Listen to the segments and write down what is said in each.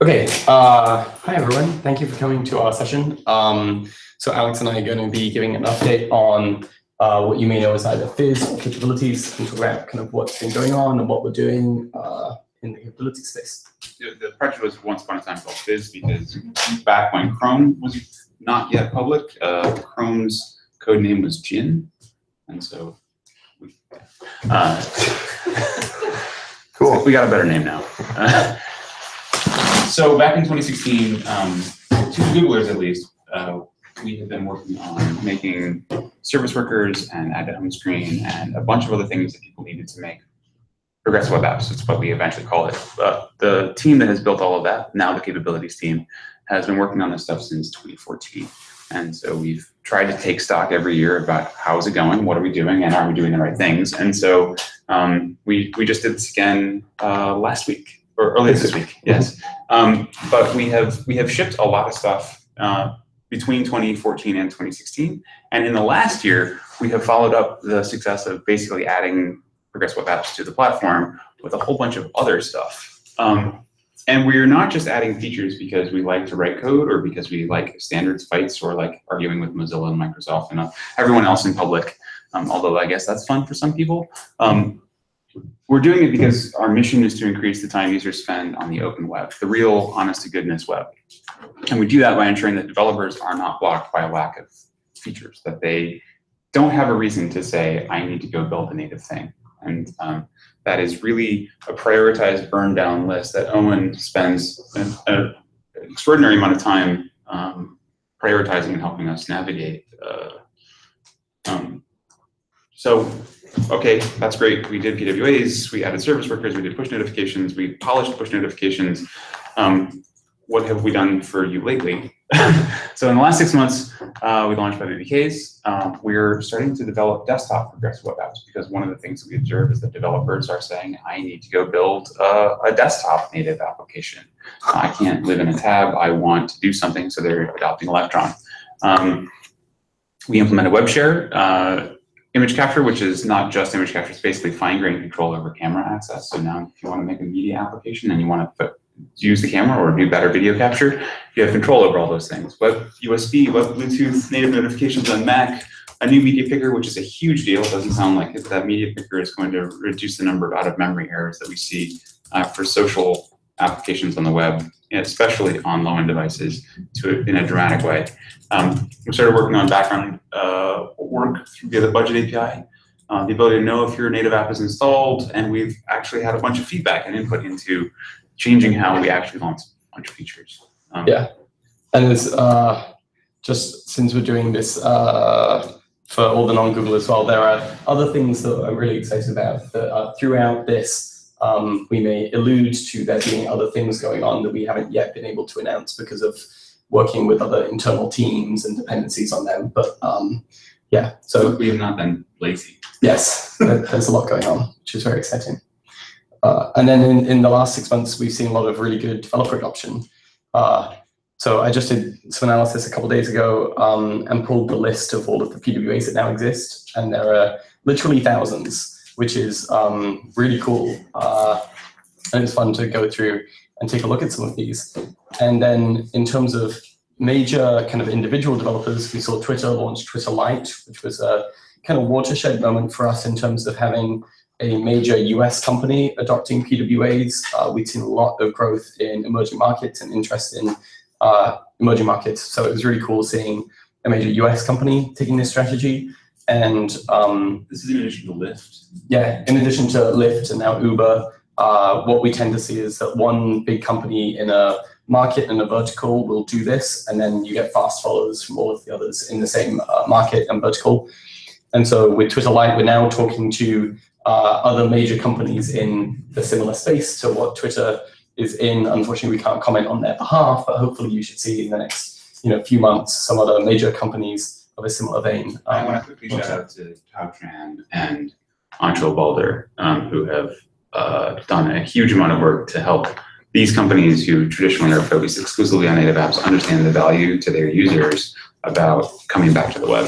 Okay, hi everyone. Thank you for coming to our session. So Alex and I are going to be giving an update on what you may know as either FIZ or capabilities, and talk about kind of what's been going on and what we're doing in the capability space. The project was once upon a time called FIZ because back when Chrome was not yet public, Chrome's code name was Gin, and so cool. We got a better name now. So back in 2016, to the Googlers at least, we have been working on making service workers and add to home screen and a bunch of other things that people needed to make progressive web apps. It's what we eventually call it. The team that has built all of that, now the capabilities team, has been working on this stuff since 2014. And so we've tried to take stock every year about how is it going, what are we doing, and are we doing the right things? And so we just did this again last week. Or earlier this week, yes. But we have shipped a lot of stuff between 2014 and 2016. And in the last year, we have followed up the success of basically adding progressive web apps to the platform with a whole bunch of other stuff. And we're not just adding features because we like to write code or because we like standards fights or like arguing with Mozilla and Microsoft and everyone else in public, although I guess that's fun for some people. We're doing it because our mission is to increase the time users spend on the open web, the real, honest-to-goodness web. And we do that by ensuring that developers are not blocked by a lack of features, that they don't have a reason to say, I need to go build a native thing. And that is really a prioritized burn-down list that Owen spends an extraordinary amount of time prioritizing and helping us navigate. Okay, that's great. We did PWAs, we added service workers, we did push notifications, we polished push notifications. What have we done for you lately? So in the last 6 months, we launched BlinkOn. We're starting to develop desktop progressive web apps because one of the things that we observe is that developers are saying, I need to go build a desktop native application. I can't live in a tab, I want to do something, so they're adopting Electron. We implemented web share. Image capture, which is not just image capture, it's basically fine-grained control over camera access. So now if you want to make a media application and you want to use the camera or do better video capture, you have control over all those things. Web USB, web Bluetooth, native notifications on Mac, a new media picker, which is a huge deal. It doesn't sound like it. That media picker is going to reduce the number of out-of-memory errors that we see for social applications on the web, especially on low-end devices, in a dramatic way. We started working on background work via the budget API, the ability to know if your native app is installed, and we've actually had a bunch of feedback and input into changing how we actually launch a bunch of features. Yeah, and it's just since we're doing this for all the non-Google as well, there are other things that I'm really excited about that are throughout this. We may allude to there being other things going on that we haven't yet been able to announce because of working with other internal teams and dependencies on them. But yeah, so we have not been lazy. Yes, there's a lot going on, which is very exciting. And then in the last 6 months, we've seen a lot of really good developer adoption. So I just did some analysis a couple of days ago and pulled the list of all of the PWAs that now exist, and there are literally thousands, which is really cool. And it's fun to go through and take a look at some of these. And then in terms of major kind of individual developers, we saw Twitter launch Twitter Lite, which was a kind of watershed moment for us in terms of having a major US company adopting PWAs. We'd seen a lot of growth in emerging markets and interest in emerging markets. So it was really cool seeing a major US company taking this strategy. And this is in addition to Lyft? Yeah, in addition to Lyft and now Uber. What we tend to see is that one big company in a market and a vertical will do this, and then you get fast followers from all of the others in the same market and vertical. And so with Twitter Lite, we're now talking to other major companies in the similar space to what Twitter is in. Unfortunately, we can't comment on their behalf, but hopefully you should see in the next few months some other major companies of a similar vein. I want to quickly shout out to Tao Tran and Anshul Balder, who have done a huge amount of work to help these companies who traditionally are focused exclusively on native apps understand the value to their users about coming back to the web.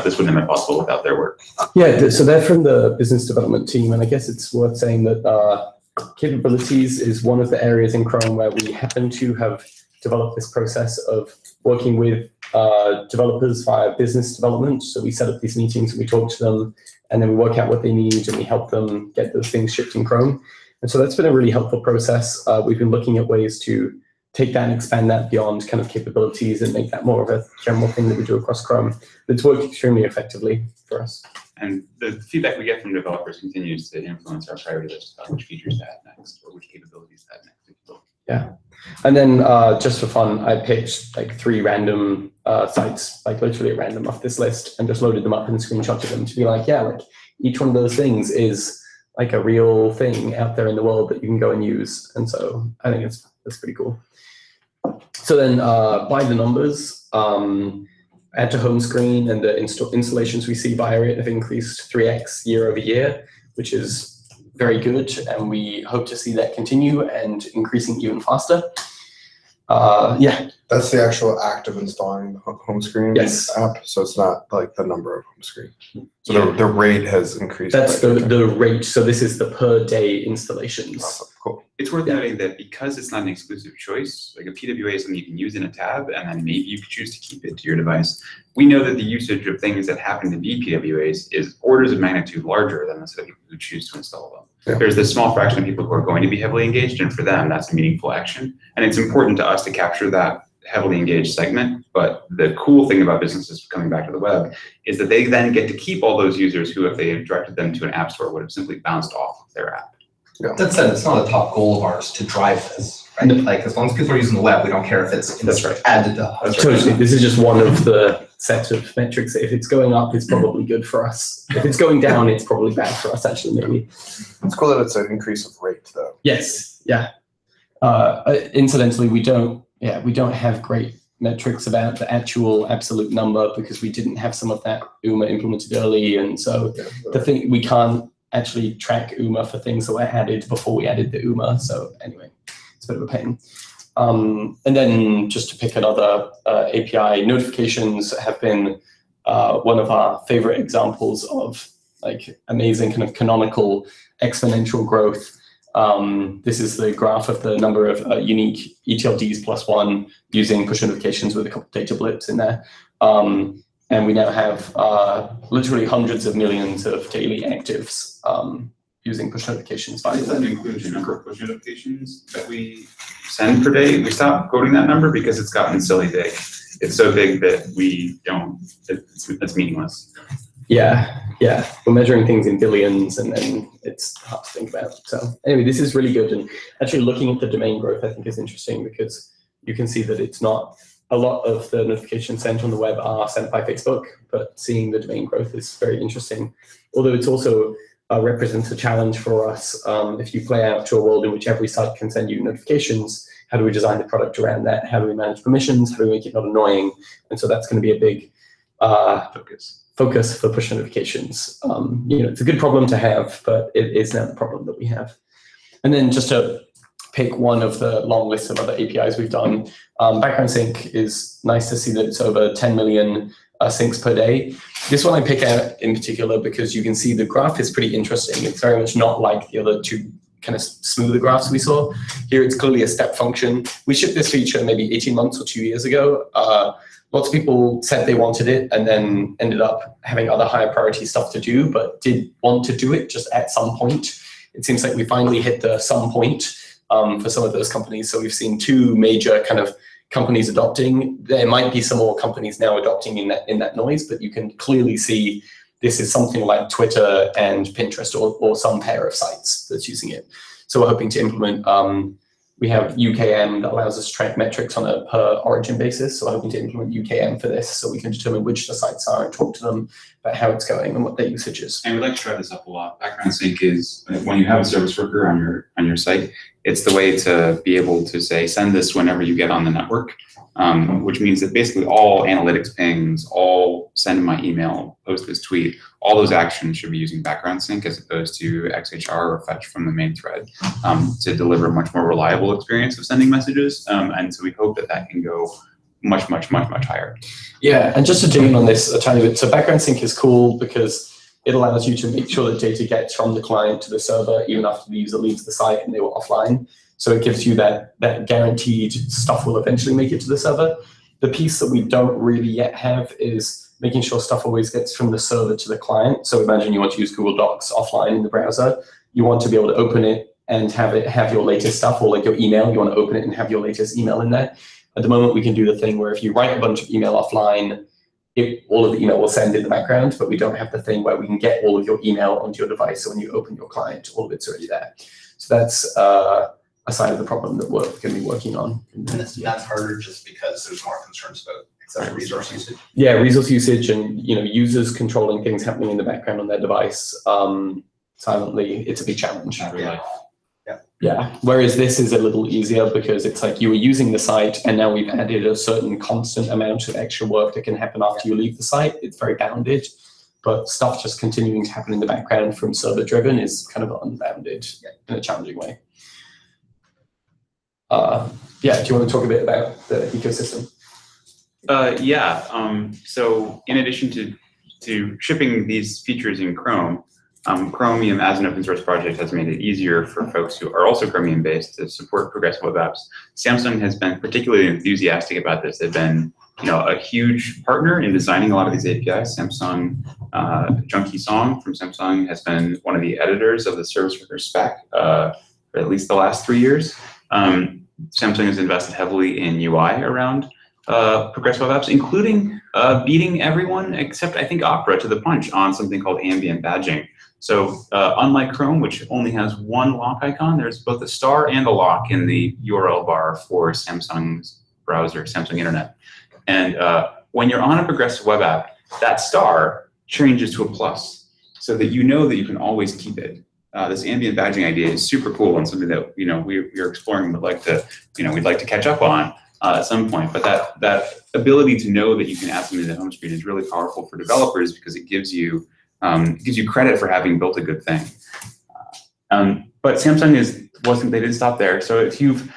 This wouldn't have been possible without their work. Yeah, so they're from the business development team, and I guess it's worth saying that capabilities is one of the areas in Chrome where we happen to have developed this process of working with developers via business development. So we set up these meetings and we talk to them, and then we work out what they need and we help them get those things shipped in Chrome. And so that's been a really helpful process. We've been looking at ways to take that and expand that beyond kind of capabilities and make that more of a general thing that we do across Chrome. It's worked extremely effectively for us. And the feedback we get from developers continues to influence our priority list about which features to add next or which capabilities to add next. Yeah. And then just for fun, I picked like 3 random sites, like literally at random off this list, and just loaded them up and screenshotted them to be like, yeah, like each one of those things is like a real thing out there in the world that you can go and use. And so I think that's pretty cool. So then by the numbers, add to home screen and the installations we see via it have increased 3x year over year, which is very good, and we hope to see that continue and increasing even faster. Yeah. That's the actual act of installing the home screen app, so it's not like the number of home screen. So the rate has increased. That's the rate. So this is the per day installations. Awesome. Cool. It's worth noting that because it's not an exclusive choice, like a PWA is something you can use in a tab, and then maybe you could choose to keep it to your device. We know that the usage of things that happen to be PWAs is orders of magnitude larger than the set of people who choose to install them. Yeah. There's this small fraction of people who are going to be heavily engaged, and for them, that's a meaningful action. And it's important to us to capture that heavily engaged segment. But the cool thing about businesses coming back to the web is that they then get to keep all those users who, if they had directed them to an app store, would have simply bounced off of their app. Yeah. That said, it's not a top goal of ours to drive this, right? Like, as long as people are using the web, we don't care if it's added to. Totally. This is just one of the set of metrics. If it's going up, it's probably good for us. If it's going down, it's probably bad for us, actually, maybe. It's cool that it's an increase of rate, though. Yes. Yeah. Incidentally, we don't have great metrics about the actual absolute number because we didn't have some of that UMA implemented early. And so the thing, we can't actually track UMA for things that were added before we added the UMA. So anyway, it's a bit of a pain. And then just to pick another API, notifications have been one of our favorite examples of like amazing kind of canonical exponential growth. This is the graph of the number of unique ETLDs +1 using push notifications with a couple of data blips in there. And we now have literally hundreds of millions of daily actives using push notifications. Does that include the number of push notifications that we send per day? We stopped quoting that number because it's gotten silly big. It's so big that we don't, it's meaningless. Yeah, we're measuring things in billions, and then it's hard to think about. So anyway, this is really good. And actually looking at the domain growth, I think is interesting because you can see that it's not, a lot of the notifications sent on the web are sent by Facebook, but seeing the domain growth is very interesting. Although it's also represents a challenge for us. If you play out to a world in which every site can send you notifications, how do we design the product around that? How do we manage permissions? How do we make it not annoying? And so that's going to be a big focus for push notifications. It's a good problem to have, but it is now the problem that we have. And then just to pick one of the long list of other APIs we've done, background sync is nice to see that it's over 10 million syncs per day. This one I pick out in particular because you can see the graph is pretty interesting. It's very much not like the other two kind of smoother graphs we saw. Here it's clearly a step function. We shipped this feature maybe 18 months or 2 years ago. Lots of people said they wanted it and then ended up having other higher priority stuff to do, but did want to do it just at some point. It seems like we finally hit the some point for some of those companies. So we've seen 2 major kind of companies adopting. There might be some more companies now adopting in that noise, but you can clearly see this is something like Twitter and Pinterest or some pair of sites that's using it. So we're hoping to implement, we have UKM that allows us to track metrics on a per origin basis. So we're hoping to implement UKM for this so we can determine which the sites are and talk to them about how it's going and what their usage is. And we'd like to try this up a lot. Background sync is when you have a service worker on your site, it's the way to be able to say, send this whenever you get on the network, which means that basically all analytics pings, all send my email, post this tweet, all those actions should be using background sync as opposed to XHR or fetch from the main thread to deliver a much more reliable experience of sending messages. And so we hope that that can go much higher. Yeah, and just to dig in on this a tiny bit, so background sync is cool because it allows you to make sure that data gets from the client to the server even after the user leaves the site and they were offline. So it gives you that guaranteed stuff will eventually make it to the server. The piece that we don't really yet have is making sure stuff always gets from the server to the client. So imagine you want to use Google Docs offline in the browser. You want to be able to open it and have your latest stuff, or like your email, you want to open it and have your latest email in there. At the moment, we can do the thing where if you write a bunch of email offline, all of the email will send in the background, but we don't have the thing where we can get all of your email onto your device. So when you open your client, all of it's already there. So that's a side of the problem that we're going to be working on. And that's harder just because there's more concerns about excessive resource usage. Yeah, resource usage and users controlling things happening in the background on their device silently. It's a big challenge. Yeah. Whereas this is a little easier because it's like you were using the site and now we've added a certain constant amount of extra work that can happen after you leave the site. It's very bounded, but stuff just continuing to happen in the background from server driven is kind of unbounded in a challenging way. Yeah, do you want to talk a bit about the ecosystem? So in addition to shipping these features in Chrome, Chromium as an open source project has made it easier for folks who are also Chromium based to support progressive web apps. Samsung has been particularly enthusiastic about this. They've been a huge partner in designing a lot of these APIs. Samsung, Junkie Song from Samsung has been one of the editors of the service worker spec for at least the last 3 years. Samsung has invested heavily in UI around progressive web apps, including beating everyone except I think Opera to the punch on something called ambient badging. So unlike Chrome, which only has one lock icon, there's both a star and a lock in the URL bar for Samsung's browser, Samsung Internet. And when you're on a progressive web app, that star changes to a plus so that you know that you can always keep it. This ambient badging idea is super cool and something that we're exploring, but we'd like to catch up on at some point. But that ability to know that you can add something to the home screen is really powerful for developers because it gives you credit for having built a good thing. But Samsung they didn't stop there. So if you've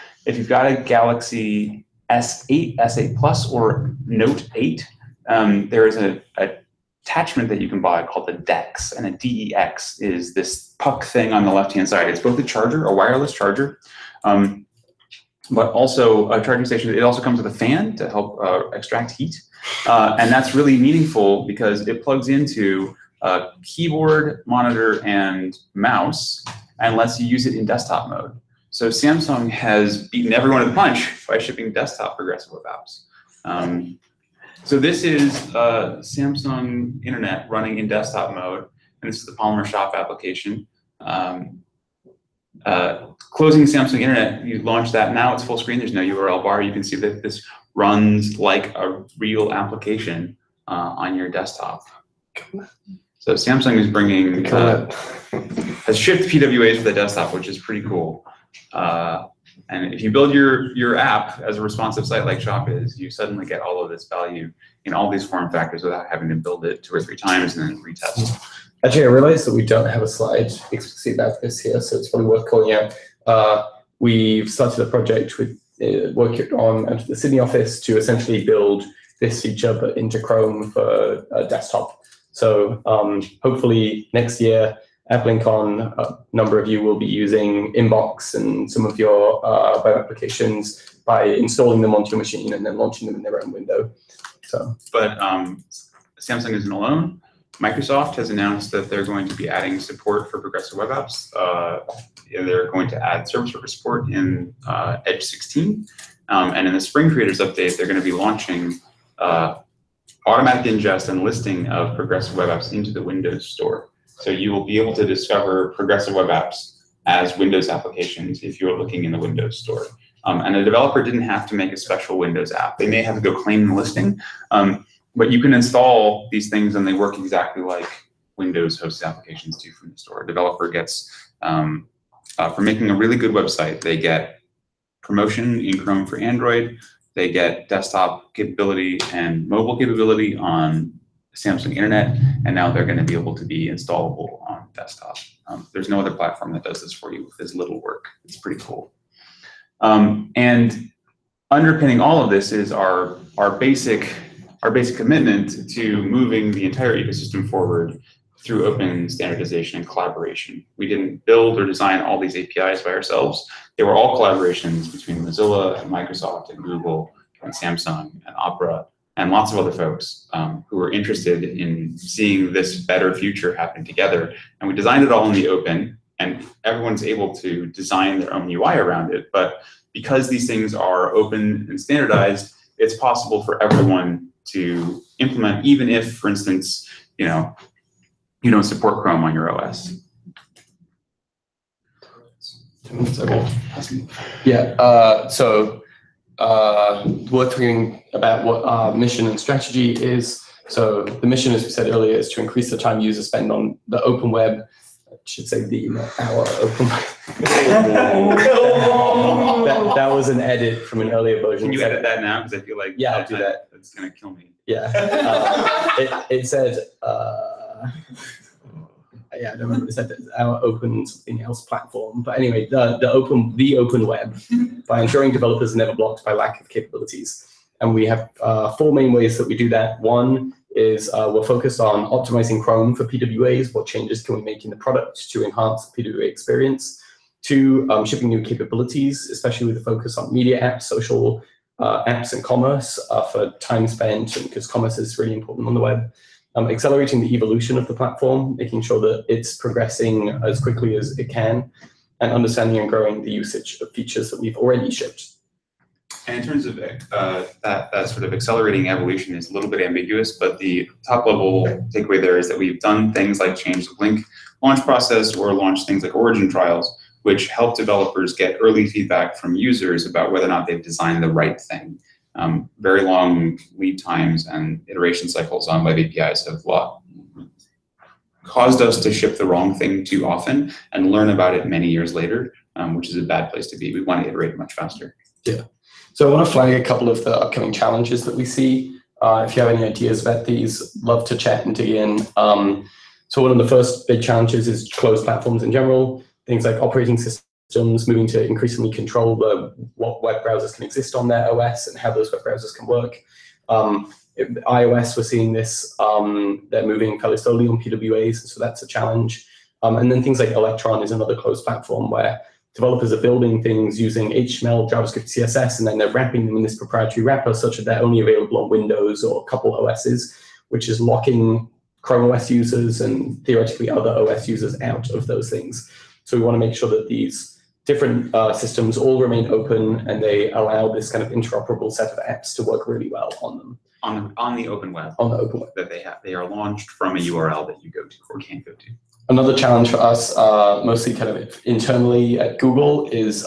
got a Galaxy S8, S8 Plus, or Note 8, there is a attachment that you can buy called the DeX, and a DEX is this puck thing on the left-hand side. It's both a charger, a wireless charger, but also a charging station. It also comes with a fan to help extract heat, and that's really meaningful because it plugs into keyboard, monitor, and mouse, and lets you use it in desktop mode. So Samsung has beaten everyone to the punch by shipping desktop progressive web apps. So this is Samsung Internet running in desktop mode, and this is the Polymer Shop application. Closing Samsung Internet, you launch that, now it's full screen, there's no URL bar. You can see that this runs like a real application on your desktop. So Samsung is bringing, has shipped PWAs for the desktop, which is pretty cool. And if you build your app as a responsive site like Shop is, you suddenly get all of this value in all these form factors without having to build it 2 or 3 times and then retest. Actually, I realized that we don't have a slide explicitly about this here, so it's probably worth calling out. We've started a project with working on out of the Sydney office to essentially build this feature but into Chrome for desktop. So hopefully next year at BlinkOn, a number of you will be using Inbox and some of your web applications by installing them onto your machine and then launching them in their own window. So, but Samsung isn't alone. Microsoft has announced that they're going to be adding support for progressive web apps. They're going to add service worker support in Edge 16. And in the Spring Creators Update, they're going to be launching automatic ingest and listing of progressive web apps into the Windows Store. So you will be able to discover progressive web apps as Windows applications if you're looking in the Windows Store. And a developer didn't have to make a special Windows app. They may have to go claim the listing, but you can install these things and they work exactly like Windows hosted applications do from the store. A developer gets, for making a really good website, they get promotion in Chrome for Android, they get desktop capability and mobile capability on Samsung Internet, and now they're going to be able to be installable on desktop. There's no other platform that does this for you with this little work. It's pretty cool. And underpinning all of this is our basic commitment to moving the entire ecosystem forward through open standardization and collaboration. We didn't build or design all these APIs by ourselves. They were all collaborations between Mozilla and Microsoft and Google and Samsung and Opera and lots of other folks who were interested in seeing this better future happen together. And we designed it all in the open, and everyone's able to design their own UI around it. But because these things are open and standardized, it's possible for everyone to implement, even if, for instance, you don't support Chrome on your OS. Yeah, so worth thinking about what our mission and strategy is. So the mission, as we said earlier, is to increase the time users spend on the open web. I should say our open web. that was an edit from an earlier version. Can you edit that now? Because I feel like I'll do that. It's going to kill me. Yeah. It said, I don't remember. It said our open something else platform. But anyway, the open web by ensuring developers are never blocked by lack of capabilities. And we have 4 main ways that we do that. One is we're focused on optimizing Chrome for PWAs. What changes can we make in the product to enhance the PWA experience? 2, shipping new capabilities, especially with a focus on media apps, social apps, and commerce for time spent, because commerce is really important on the web. Accelerating the evolution of the platform, making sure that it's progressing as quickly as it can, and understanding and growing the usage of features that we've already shipped. And in terms of that sort of accelerating evolution is a little bit ambiguous, but the top level takeaway there is that we've done things like change the Blink launch process or launch things like origin trials, which help developers get early feedback from users about whether or not they've designed the right thing. Very long lead times and iteration cycles on web APIs have caused us to ship the wrong thing too often and learn about it many years later, which is a bad place to be. We want to iterate much faster. Yeah. So I want to flag a couple of the upcoming challenges that we see. If you have any ideas about these, love to chat and dig in. So one of the first big challenges is closed platforms in general. Things like operating systems moving to increasingly control what web browsers can exist on their OS and how those web browsers can work. iOS, we're seeing this, they're moving fairly slowly on PWAs, so that's a challenge. And then things like Electron is another closed platform where developers are building things using HTML, JavaScript, CSS, and then they're wrapping them in this proprietary wrapper such that they're only available on Windows or a couple OSs, which is locking Chrome OS users and theoretically other OS users out of those things. So we want to make sure that these different systems all remain open and they allow this kind of interoperable set of apps to work really well on them. On the open web. On the open web. That they are launched from a URL that you go to or can go to. Another challenge for us, mostly kind of internally at Google, is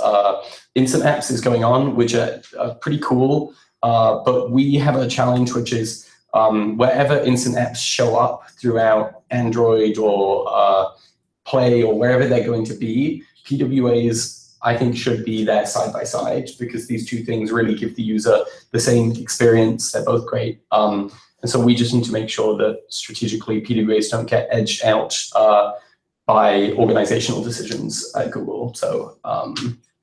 instant apps is going on, which are pretty cool. But we have a challenge, which is wherever instant apps show up throughout Android or Play or wherever they're going to be, PWAs, I think, should be there side by side because these two things really give the user the same experience. They're both great. And so we just need to make sure that strategically PWAs don't get edged out by organizational decisions at Google. So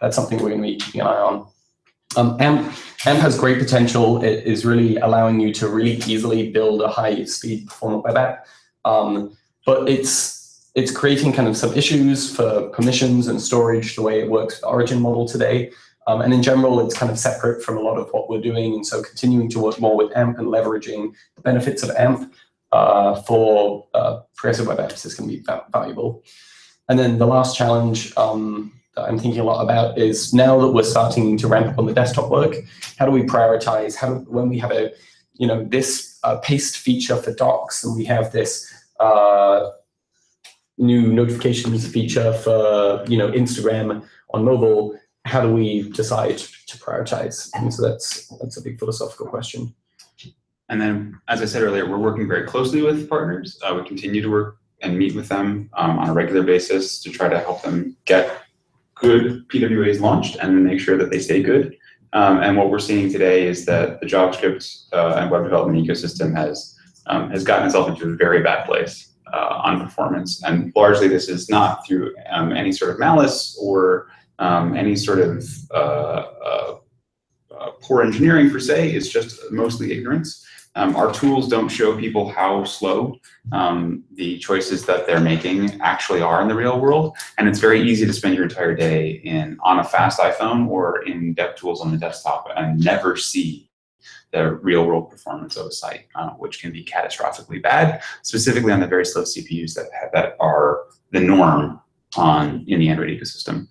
that's something we're going to be keeping an eye on. AMP has great potential. It is really allowing you to really easily build a high-speed performant web app. But it's creating kind of some issues for permissions and storage, the way it works with the Origin model today. And in general, it's kind of separate from a lot of what we're doing. And so continuing to work more with AMP and leveraging the benefits of AMP for progressive web apps is going to be valuable. And then the last challenge that I'm thinking a lot about is now that we're starting to ramp up on the desktop work, how do we prioritize? When we have this paste feature for docs and we have this new notifications feature for Instagram on mobile, how do we decide to prioritize? And so that's a big philosophical question. And then, as I said earlier, we're working very closely with partners. We continue to work and meet with them on a regular basis to try to help them get good PWAs launched and make sure that they stay good. And what we're seeing today is that the JavaScript and web development ecosystem has gotten itself into a very bad place on performance. And largely this is not through any sort of malice or any sort of poor engineering per se. It's just mostly ignorance. Our tools don't show people how slow the choices that they're making actually are in the real world. And it's very easy to spend your entire day on a fast iPhone or in dev tools on the desktop and never see the real world performance of a site, which can be catastrophically bad, specifically on the very slow CPUs that are the norm in the Android ecosystem.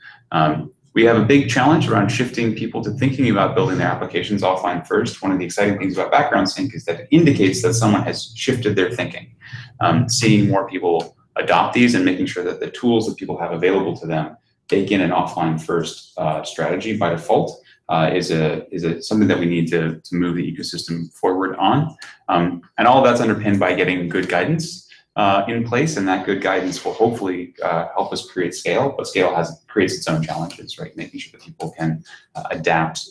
We have a big challenge around shifting people to thinking about building their applications offline first. One of the exciting things about background sync is that it indicates that someone has shifted their thinking. Seeing more people adopt these and making sure that the tools that people have available to them bake in an offline first strategy by default is something that we need to move the ecosystem forward on. And all of that's underpinned by getting good guidance in place, and that good guidance will hopefully help us create scale, but scale creates its own challenges, right? Making sure that people can adapt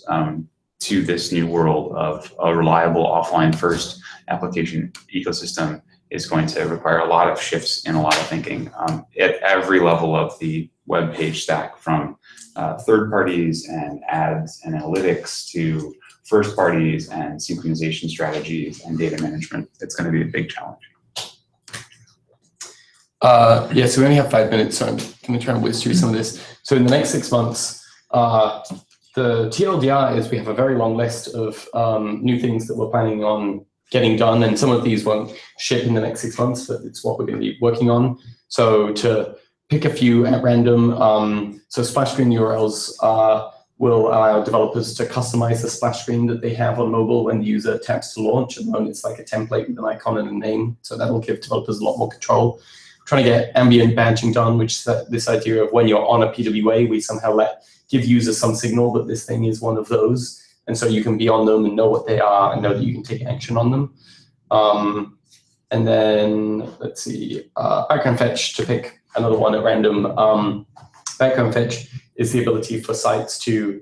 to this new world of a reliable offline first application ecosystem is going to require a lot of shifts in a lot of thinking at every level of the web page stack, from third parties and ads and analytics to first parties and synchronization strategies and data management. It's going to be a big challenge. Yeah, so we only have 5 minutes, so I'm going to try and whiz through some of this. So in the next 6 months, the TLDR is we have a very long list of new things that we're planning on getting done, and some of these won't ship in the next 6 months, but it's what we're going to be working on. So to pick a few at random, so splash screen URLs will allow developers to customize the splash screen that they have on mobile when the user taps to launch. At the moment, it's like a template with an icon and a name, so that will give developers a lot more control. Trying to get ambient badging done, which is this idea of when you're on a PWA, we somehow give users some signal that this thing is one of those. And so you can be on them and know what they are and know that you can take action on them. And then, let's see, background fetch, to pick another one at random. Background fetch is the ability for sites to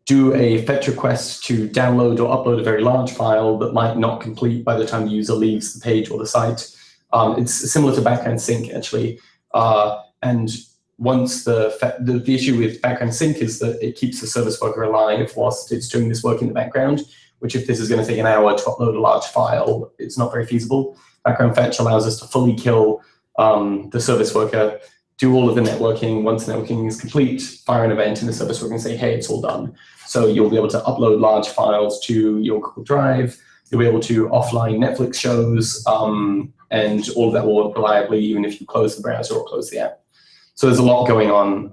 do a fetch request to download or upload a very large file that might not complete by the time the user leaves the page or the site. It's similar to background sync, actually. And once the issue with background sync is that it keeps the service worker alive whilst it's doing this work in the background, which if this is going to take an hour to upload a large file, it's not very feasible. Background fetch allows us to fully kill the service worker, do all of the networking. Once networking is complete, fire an event, and the service worker can say, hey, it's all done. So you'll be able to upload large files to your Google Drive. You'll be able to offline Netflix shows, and all of that will work reliably even if you close the browser or close the app. So there's a lot going on.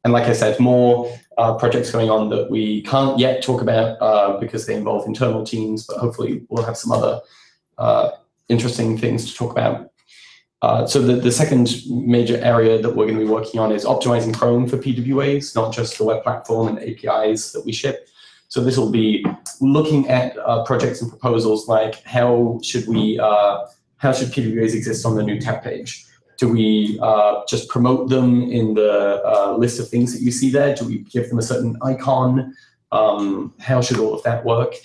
And like I said, more projects going on that we can't yet talk about because they involve internal teams, but hopefully we'll have some other interesting things to talk about. So the second major area that we're going to be working on is optimizing Chrome for PWAs, not just the web platform and APIs that we ship. So this will be looking at projects and proposals like how should PWAs exist on the new tab page? Do we just promote them in the list of things that you see there? Do we give them a certain icon? How should all of that work?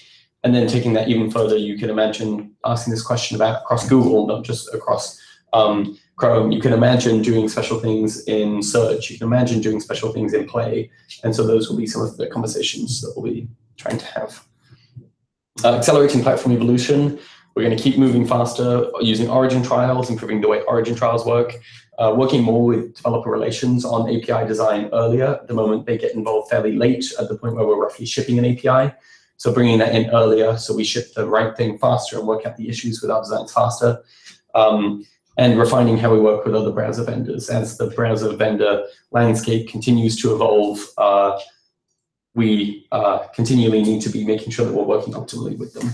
And then taking that even further, you can imagine asking this question about across Google, not just across Chrome. You can imagine doing special things in search. You can imagine doing special things in Play. And so those will be some of the conversations that we'll be trying to have. Accelerating platform evolution. We're going to keep moving faster using origin trials, improving the way origin trials work, working more with developer relations on API design earlier. At the moment, they get involved fairly late at the point where we're roughly shipping an API. So bringing that in earlier so we ship the right thing faster and work out the issues with our designs faster. And refining how we work with other browser vendors. As the browser vendor landscape continues to evolve, we continually need to be making sure that we're working optimally with them.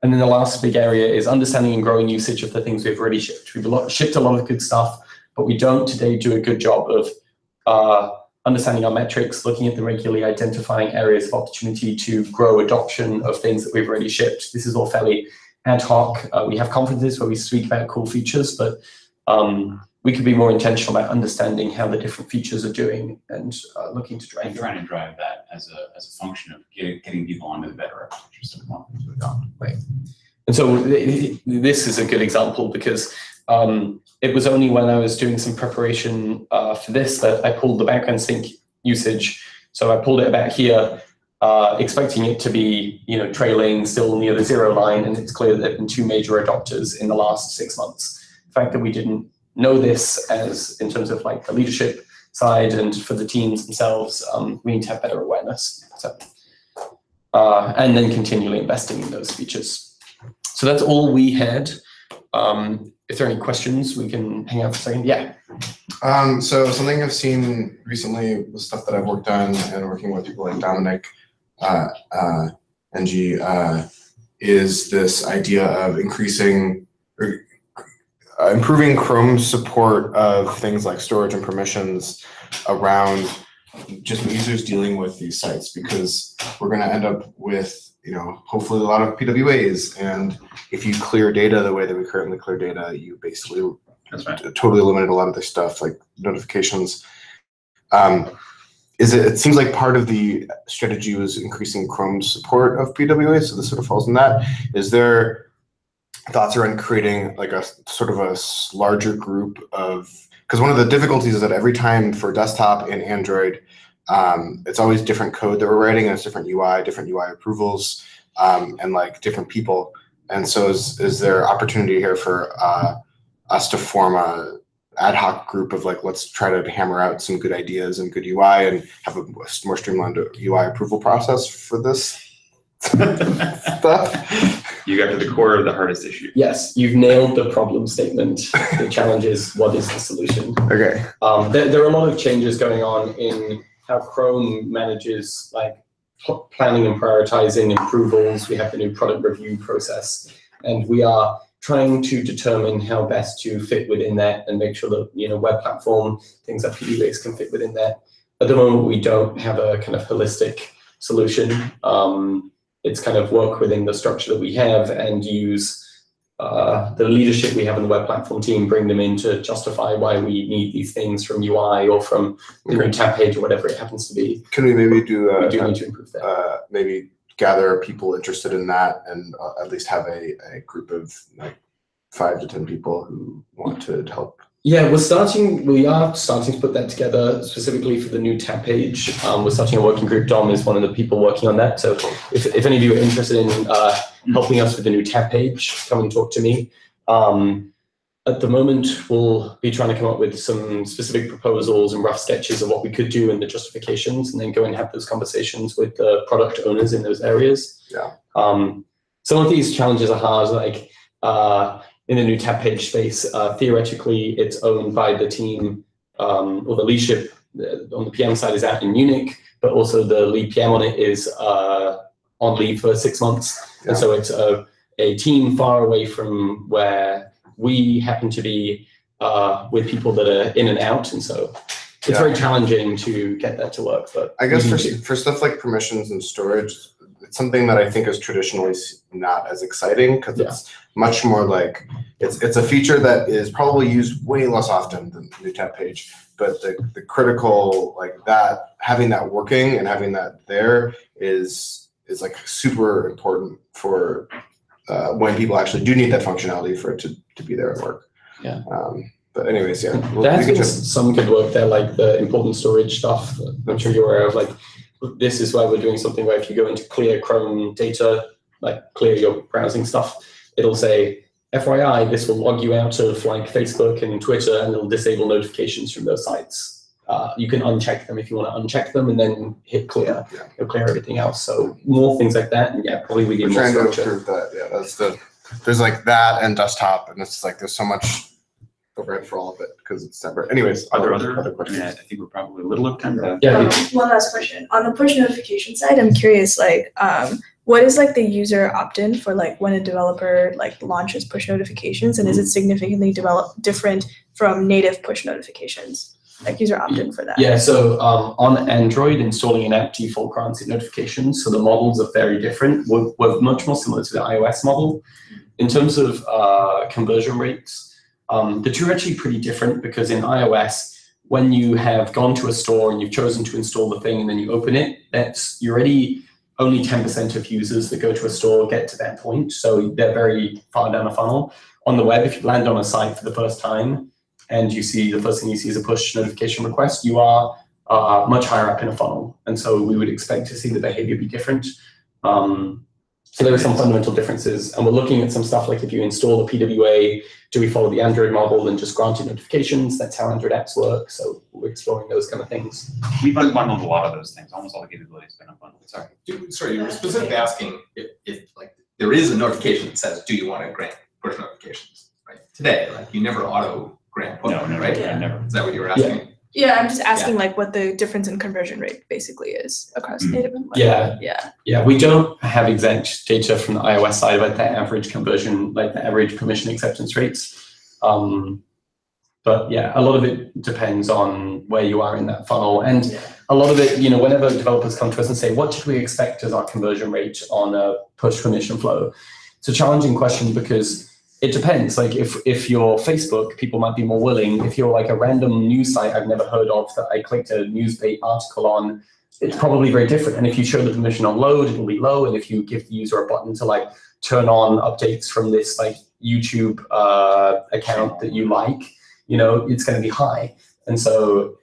And then the last big area is understanding and growing usage of the things we've already shipped. We've shipped a lot of good stuff, but we don't today do a good job of understanding our metrics, looking at them regularly, identifying areas of opportunity to grow adoption of things that we've already shipped. This is all fairly ad hoc. We have conferences where we speak about cool features, but we could be more intentional about understanding how the different features are doing and looking to drive. And trying to drive that as a function of getting people onto the better architecture so we want them to adopt. Right. And so this is a good example because it was only when I was doing some preparation for this that I pulled the background sync usage. So I pulled it about here. expecting it to be, trailing still near the 0 line, and it's clear that there have been 2 major adopters in the last 6 months. The fact that we didn't know this as in terms of like the leadership side and for the teams themselves, we need to have better awareness. So, and then continually investing in those features. So that's all we had. If there are any questions, we can hang out for a second. Yeah. So something I've seen recently with stuff that I've worked on and working with people like Dominic, NG, is this idea of increasing or improving Chrome's support of things like storage and permissions around just users dealing with these sites, because we're going to end up with, hopefully a lot of PWAs. And if you clear data the way that we currently clear data, you basically totally eliminate a lot of this stuff like notifications. It seems like part of the strategy was increasing Chrome's support of PWA, so this sort of falls in that. Is there thoughts around creating like a sort of a larger group of, because one of the difficulties is that every time for desktop and Android, it's always different code that we're writing, and it's different UI approvals, and like different people. And so is there opportunity here for us to form a ad hoc group of like, let's try to hammer out some good ideas and good UI and have a more streamlined UI approval process for this stuff? You got to the core of the hardest issue. Yes, you've nailed the problem statement. The challenge is, what is the solution? Okay. There are a lot of changes going on in how Chrome manages like planning and prioritizing approvals. We have the new product review process, and we are trying to determine how best to fit within that and make sure that web platform things like PWAs can fit within that. At the moment, we don't have a kind of holistic solution. It's kind of work within the structure that we have and use the leadership we have in the web platform team, bring them in to justify why we need these things from UI or from the new tab page or whatever it happens to be. Can we maybe do we do need to improve that. Maybe gather people interested in that and at least have a group of like 5 to 10 people who want to help? Yeah, we are starting to put that together specifically for the new tab page. We're starting a working group. Dom is one of the people working on that. So if any of you are interested in helping us with the new tab page, come and talk to me. At the moment, we'll be trying to come up with some specific proposals and rough sketches of what we could do and the justifications, and then go and have those conversations with the product owners in those areas. Yeah. Some of these challenges are hard, like in the new tab page space, theoretically, it's owned by the team or the leadership on the PM side is out in Munich, but also the lead PM on it is on leave for 6 months. Yeah. And so it's a team far away from where we happen to be with people that are in and out. And so it's very challenging to get that to work. But I guess for stuff like permissions and storage, it's something that I think is traditionally not as exciting, because it's much more like, it's a feature that is probably used way less often than the new tab page, but the critical, like that, having that working and having that there is like super important for when people actually do need that functionality for it to be there at work. Yeah. But anyways, yeah. There has been some good work there, like the important storage stuff. I'm sure you're aware of, like, this is why we're doing something where if you go into clear Chrome data, like clear your browsing stuff, it'll say, FYI, this will log you out of like Facebook and Twitter, and it'll disable notifications from those sites. You can uncheck them if you want to uncheck them, and then hit clear. Yeah. It'll clear everything else. So more things like that, and probably we need more structure. Trying to improve that. Yeah, that's there's like that and desktop, and it's like there's so much overhead for all of it because it's separate. Anyways, are there other questions? I think we're probably a little over time. One last question on the push notification side. I'm curious, like, what is like the user opt-in for like when a developer like launches push notifications, and is it significantly different from native push notifications? Like user opt-in for that? Yeah, so on Android, installing an app default grants it notifications. So the models are very different. We're much more similar to the iOS model. In terms of conversion rates, the two are actually pretty different, because in iOS, when you have gone to a store and you've chosen to install the thing and then you open it, you're already only 10% of users that go to a store get to that point. So they're very far down the funnel. On the web, if you land on a site for the first time and you see the first thing you see is a push notification request, you are much higher up in a funnel. And so we would expect to see the behavior be different. So there are some fundamental differences, and we're looking at some stuff like if you install a PWA, do we follow the Android model and just grant it notifications? That's how Android apps work. So we're exploring those kind of things. We've unbundled a lot of those things. Almost all the capabilities have been unbundled. Sorry, you were specifically asking if like there is a notification that says, do you want to grant push notifications? Right. Today, like you never auto grant push, No, never, right? yeah, never. Is that what you were asking? Yeah, I'm just asking like what the difference in conversion rate basically is across native and web. Yeah, we don't have exact data from the iOS side about the average conversion, like the average permission acceptance rates. But yeah, a lot of it depends on where you are in that funnel. And a lot of it, whenever developers come to us and say, what should we expect as our conversion rate on a push permission flow? It's a challenging question because it depends. Like if you're Facebook, people might be more willing. If you're like a random news site I've never heard of that I clicked a newsbait article on, it's probably very different. And if you show the permission on load, it'll be low. And if you give the user a button to like turn on updates from this like YouTube account that you like, it's going to be high. And so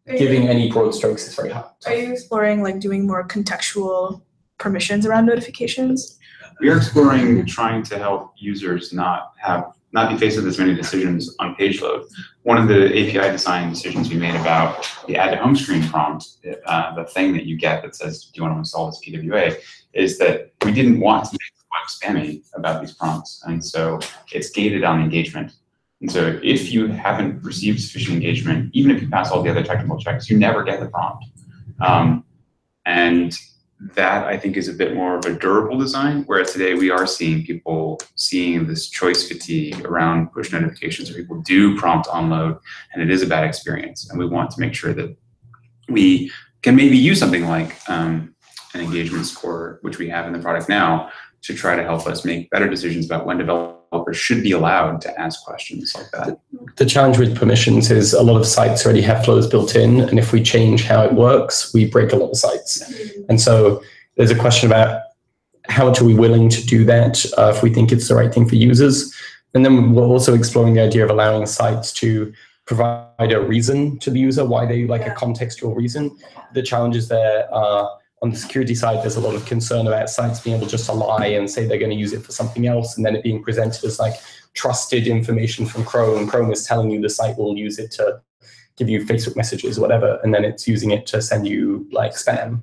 giving any broad strokes is very hard. Are you exploring like doing more contextual permissions around notifications? We are exploring trying to help users not be faced with as many decisions on page load. One of the API design decisions we made about the add to home screen prompt, the thing that you get that says, do you want to install this PWA, is that we didn't want to make the web spammy about these prompts. And so it's gated on engagement. And so if you haven't received sufficient engagement, even if you pass all the other technical checks, you never get the prompt. And that I think is a bit more of a durable design, whereas today we are seeing people seeing this choice fatigue around push notifications where people do prompt onload and it is a bad experience. And we want to make sure that we can maybe use something like an engagement score, which we have in the product now, to try to help us make better decisions about when developers should be allowed to ask questions like that. The challenge with permissions is a lot of sites already have flows built in, and if we change how it works, we break a lot of sites. And so there's a question about how much are we willing to do that if we think it's the right thing for users. And then we're also exploring the idea of allowing sites to provide a reason to the user, why they like a contextual reason. The challenges there are, on the security side, there's a lot of concern about sites being able just to lie and say they're going to use it for something else, and then it being presented as like trusted information from Chrome. Chrome is telling you the site will use it to give you Facebook messages or whatever, and then it's using it to send you like spam.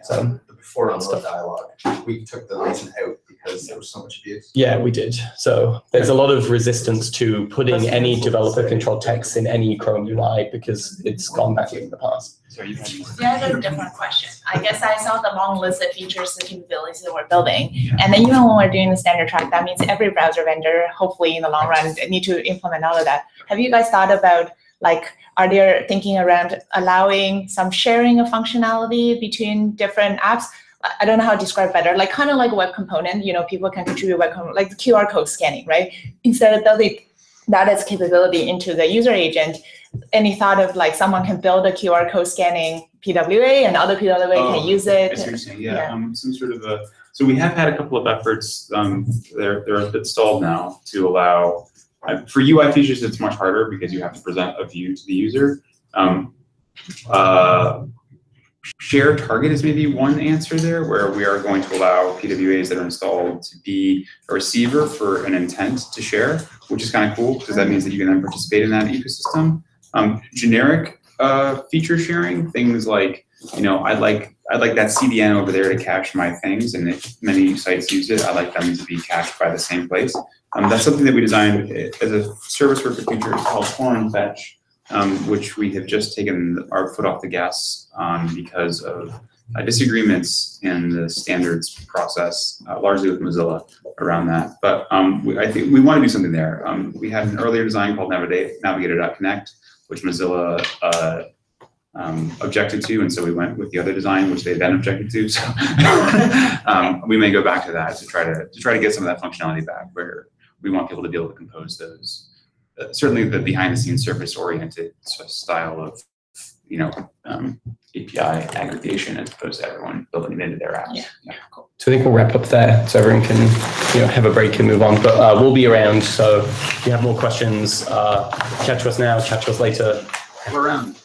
So the before unload dialogue, we took the reason out because there was so much abuse. Yeah, we did. So there's a lot of resistance to putting any developer controlled text in any Chrome UI because it's gone badly in the past. Sorry, Yeah, I have a different question. I guess I saw the long list of features and capabilities that we're building. And then even when we're doing the standard track, that means every browser vendor, hopefully in the long run, need to implement all of that. Have you guys thought about, like, are there thinking around allowing some sharing of functionality between different apps? I don't know how to describe better, like kind of like a web component, people can contribute web component, like the QR code scanning, right? Instead of building that as capability into the user agent, any thought of like someone can build a QR code scanning PWA and other PWA can use it? I see what you're saying. Yeah. Some sort of a, so we have had a couple of efforts, they're a bit stalled now to allow, for UI features it's much harder because you have to present a view to the user. Share target is maybe one answer there, where we are going to allow PWAs that are installed to be a receiver for an intent to share, which is kind of cool because that means that you can then participate in that ecosystem. Generic feature sharing, things like, I'd like that CDN over there to cache my things, and if many sites use it, I like them to be cached by the same place. That's something that we designed as a service worker feature called Foreign Fetch, which we have just taken our foot off the gas on because of disagreements in the standards process, largely with Mozilla around that. But I think we want to do something there. We had an earlier design called Navigator.connect, which Mozilla objected to, and so we went with the other design, which they then objected to. So we may go back to that to try to get some of that functionality back, where we want people to be able to compose those. Certainly the behind-the-scenes service-oriented style of, API aggregation as opposed to everyone building it into their apps. Yeah. Cool. So I think we'll wrap up there so everyone can, have a break and move on. But we'll be around. So if you have more questions, chat to us now, chat to us later. We're around.